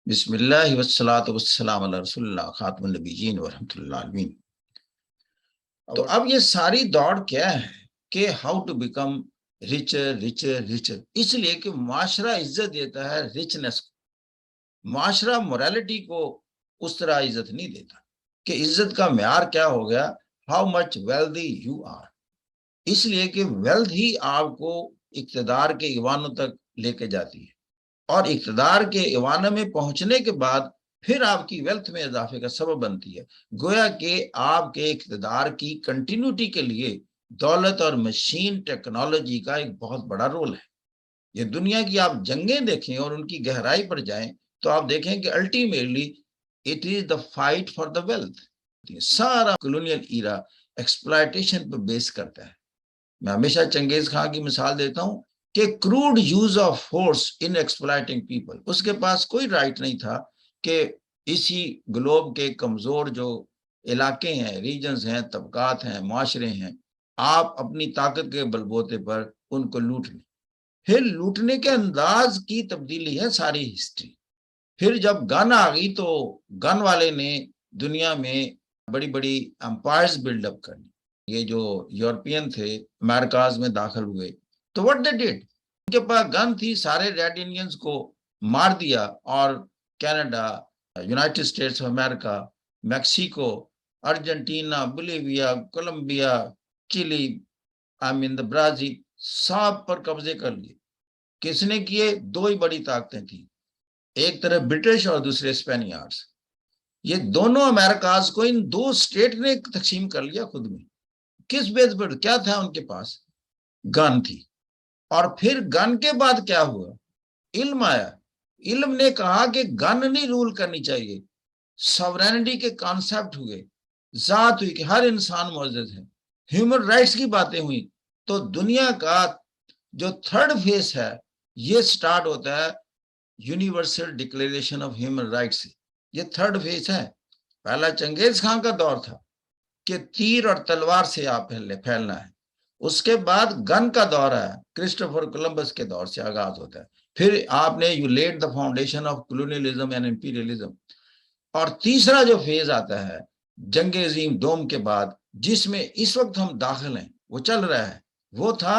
بسم اللہ والصلاۃ والسلام علی رسول اللہ خاتم النبیین ورحمۃ اللہ علیہ۔ تو اب یہ ساری دوڑ کیا ہے کہ how to become richer richer richer, اس لیے کہ معاشرہ عزت دیتا ہے ریچنس کو، معاشرہ موریلٹی کو اس طرح عزت نہیں دیتا کہ عزت کا معیار کیا ہو گیا، how much wealthy you are, اس لیے کہ ویلتھ ہی آپ کو اقتدار کے ایوانوں تک لے کے جاتی ہے، اور اقتدار کے ایوانوں میں پہنچنے کے بعد پھر آپ کی ویلتھ میں اضافے کا سبب بنتی ہے۔ گویا کہ آپ کے اقتدار کی کنٹینیوٹی کے لیے دولت اور مشین ٹیکنالوجی کا ایک بہت بڑا رول ہے۔ یہ دنیا کی آپ جنگیں دیکھیں اور ان کی گہرائی پر جائیں تو آپ دیکھیں کہ ultimately it is the fight for the wealth. سارا کولونیل ایرا ایکسپلائٹیشن پر بیس کرتا ہے۔ میں ہمیشہ چنگیز خان کی مثال دیتا ہوں کہ crude use of force in exploiting people, اس کے پاس کوئی رائٹ نہیں تھا کہ اسی گلوب کے کمزور جو علاقے ہیں، ریجنز ہیں، طبقات ہیں، معاشرے ہیں، آپ اپنی طاقت کے بلبوتے پر ان کو لوٹ لیں۔ پھر لوٹنے کے انداز کی تبدیلی ہے ساری ہسٹری۔ پھر جب گن آ گئی تو گن والے نے دنیا میں بڑی بڑی امپائرز بلڈ اپ کرنی۔ یہ جو یورپین تھے امریکاز میں داخل ہوئے تو what they did، ان کے پاس گن تھی، سارے ریڈ انڈینز کو مار دیا، اور Canada, United States of America, Mexico, Argentina, Bolivia, Colombia, Chile, Brazil, سب پر قبضے کر لیے۔ کس نے کیے؟ دو ہی بڑی طاقتیں تھیں، ایک طرف برٹش اور دوسرے اسپینیارڈز۔ یہ دونوں امریکاز کو ان دو اسٹیٹ نے تقسیم کر لیا خود میں۔ کس بیس پر؟ کیا تھا ان کے پاس؟ گن تھی۔ اور پھر گن کے بعد کیا ہوا؟ علم آیا۔ علم نے کہا کہ گن نہیں رول کرنی چاہیے، سورینٹی کے کانسیپٹ ہوئے، ذات ہوئی کہ ہر انسان معزز ہے، ہیومن رائٹس کی باتیں ہوئی۔ تو دنیا کا جو تھرڈ فیس ہے یہ سٹارٹ ہوتا ہے universal declaration of human rights سے۔ یہ تھرڈ فیس ہے۔ پہلا چنگیز خان کا دور تھا کہ تیر اور تلوار سے آپ پھیلنا ہے، اس کے بعد گن کا دور ہے، کرسٹوفر کولمبس کے دور سے آغاز ہوتا ہے۔ پھر آپ نے you lead the foundation of colonialism and imperialism. اور تیسرا جو فیز آتا ہے جنگ عظیم دوم کے بعد، جس میں اس وقت ہم داخل ہیں، وہ چل رہا ہے، وہ تھا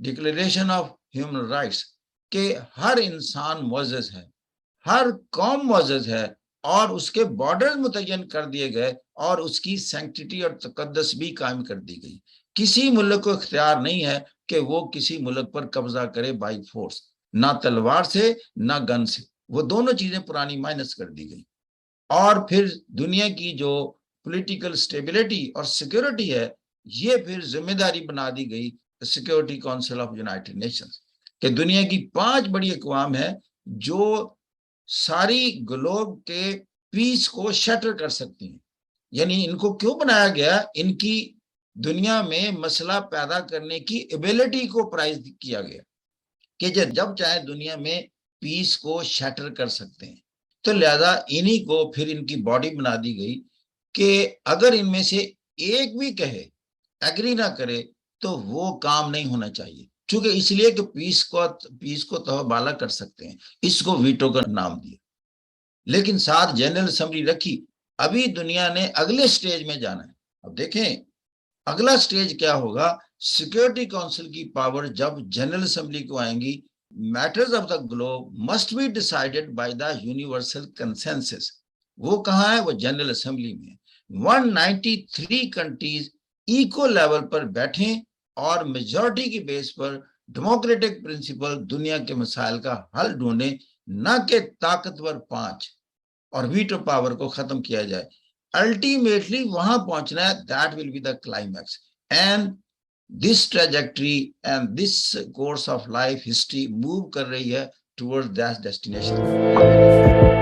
ڈکلیریشن آف ہیومن رائٹس، کہ ہر انسان معزز ہے، ہر قوم معزز ہے، اور اس کے بارڈر متعین کر دیے گئے، اور اس کی سینکٹیٹی اور تقدس بھی قائم کر دی گئی۔ کسی ملک کو اختیار نہیں ہے کہ وہ کسی ملک پر قبضہ کرے بائی فورس، نہ تلوار سے نہ گن سے، وہ دونوں چیزیں پرانی مائنس کر دی گئی۔ اور پھر دنیا کی جو پولیٹیکل سٹیبلٹی اور سیکیورٹی ہے، یہ پھر ذمہ داری بنا دی گئی security council of United nations, کہ دنیا کی 5 بڑی اقوام ہے جو ساری گلوب کے پیس کو شٹر کر سکتی ہیں۔ یعنی ان کو کیوں بنایا گیا؟ ان کی دنیا میں مسئلہ پیدا کرنے کی ایبیلٹی کو پرائز کیا گیا کہ جب چاہے دنیا میں پیس کو شیٹر کر سکتے ہیں۔ تو لہذا انہی کو پھر ان کی باڈی بنا دی گئی کہ اگر ان میں سے ایک بھی کہے، ایگری نہ کرے، تو وہ کام نہیں ہونا چاہیے، چونکہ اس لیے کہ پیس کو تہوبالا کر سکتے ہیں، اس کو ویٹو کا نام دیا۔ لیکن ساتھ جنرل اسمبلی رکھی۔ ابھی دنیا نے اگلے سٹیج میں جانا ہے۔ اب دیکھیں اگلا سٹیج کیا ہوگا۔ سیکیورٹی کونسل کی پاور جب جنرل اسمبلی کو آئیں گی، matters of the globe must be decided by the universal consensus. وہ کہاں ہے؟ وہ جنرل اسمبلی میں۔ 193 کنٹریز ایکو لیول پر بیٹھیں اور میجورٹی کی بیس پر ڈیموکریٹک پرنسپل دنیا کے مسائل کا حل ڈھونڈیں، نہ کہ طاقتور 5 اور ویٹو پاور کو ختم کیا جائے۔ الٹیمیٹلی وہاں پہنچنا ہے، that will be the climax. And this trajectory and this course of life history move کر رہی ہے ٹورڈ دیٹ ڈیسٹینیشن۔